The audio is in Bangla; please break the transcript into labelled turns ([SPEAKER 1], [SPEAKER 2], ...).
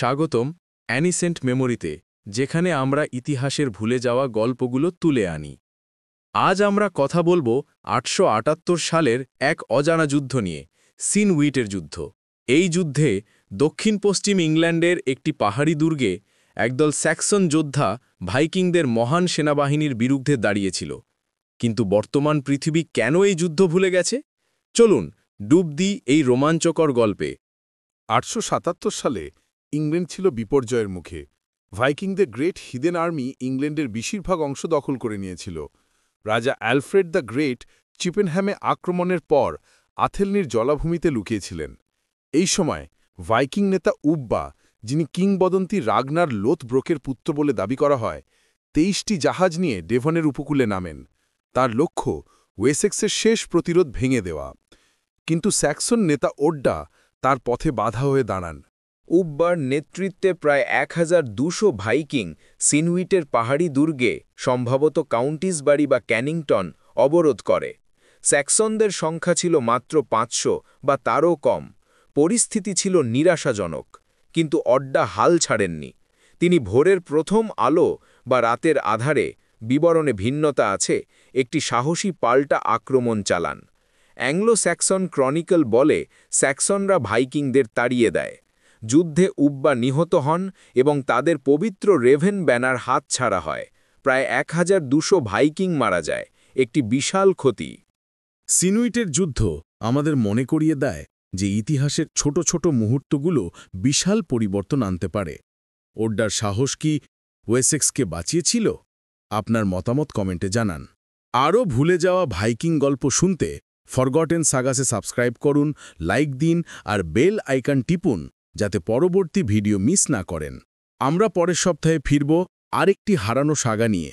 [SPEAKER 1] স্বাগতম অ্যানিসেন্ট মেমোরিতে, যেখানে আমরা ইতিহাসের ভুলে যাওয়া গল্পগুলো তুলে আনি। আজ আমরা কথা বলবো ৮৭৮ সালের এক অজানা যুদ্ধ নিয়ে, সিনউইটের যুদ্ধ। এই যুদ্ধে দক্ষিণ পশ্চিম ইংল্যান্ডের একটি পাহাড়ি দুর্গে একদল স্যাক্সন যোদ্ধা ভাইকিংদের মহান সেনাবাহিনীর বিরুদ্ধে দাঁড়িয়েছিল। কিন্তু বর্তমান পৃথিবী কেন এই যুদ্ধ ভুলে গেছে? চলুন ডুব দিই এই রোমাঞ্চকর গল্পে।
[SPEAKER 2] ৮৭৭ সালে ইংল্যান্ড ছিল বিপর্যয়ের মুখে। ভাইকিংদের গ্রেট হিডেন আর্মি ইংল্যান্ডের বেশিরভাগ অংশ দখল করে নিয়েছিল। রাজা অ্যালফ্রেড দ্য গ্রেট চিপেনহ্যামে আক্রমণের পর আথেলনির জলাভূমিতে লুকিয়েছিলেন। এই সময় ভাইকিং নেতা উব্বা, যিনি কিংবদন্তি রাগনার লোথব্রোকের পুত্র বলে দাবি করা হয়, ২৩টি জাহাজ নিয়ে ডেভনের উপকূলে নামেন। তার লক্ষ্য ওয়েসেক্সের শেষ প্রতিরোধ ভেঙে দেওয়া। কিন্তু স্যাক্সন নেতা ওড্ডা তার পথে বাধা হয়ে দাঁড়ান।
[SPEAKER 3] উব্বার নেতৃত্বে প্রায় ১২০০ ভাইকিং সিনউইটের পাহাড়ি দুর্গে, সম্ভবত কাউন্টিসবাড়ি বা ক্যানিংটন, অবরোধ করে। স্যাক্সনদের সংখ্যা ছিল মাত্র ৫০০ বা তারও কম। পরিস্থিতি ছিল নিরাশাজনক, কিন্তু ওড্ডা হাল ছাড়েননি। তিনি ভোরের প্রথম আলো বা রাতের আধারে, বিবরণে ভিন্নতা আছে, একটি সাহসী পাল্টা আক্রমণ চালান। অ্যাংলো স্যাক্সন ক্রনিকল বলে স্যাক্সনরা ভাইকিংদের তাড়িয়ে দেয়। যুদ্ধে উব্বা নিহত হন এবং তাদের পবিত্র রেভেন ব্যানার হাতছাড়া হয়। প্রায় ১২০০ ভাইকিং মারা যায়, একটি বিশাল ক্ষতি।
[SPEAKER 1] সিনউইটের যুদ্ধ আমাদের মনে করিয়ে দেয় যে ইতিহাসের ছোট ছোট মুহূর্তগুলো বিশাল পরিবর্তন আনতে পারে। ওড্ডার সাহস কি ওয়েসেক্সকে বাঁচিয়েছিল? আপনার মতামত কমেন্টে জানান। আরও ভুলে যাওয়া ভাইকিং গল্প শুনতে ফরগটেন সাগাসে সাবস্ক্রাইব করুন, লাইক দিন আর বেল আইকন টিপুন, যাতে পরবর্তী ভিডিও মিস না করেন। আমরা পরের সপ্তাহে ফিরব আরেকটি হারানো সাগা নিয়ে।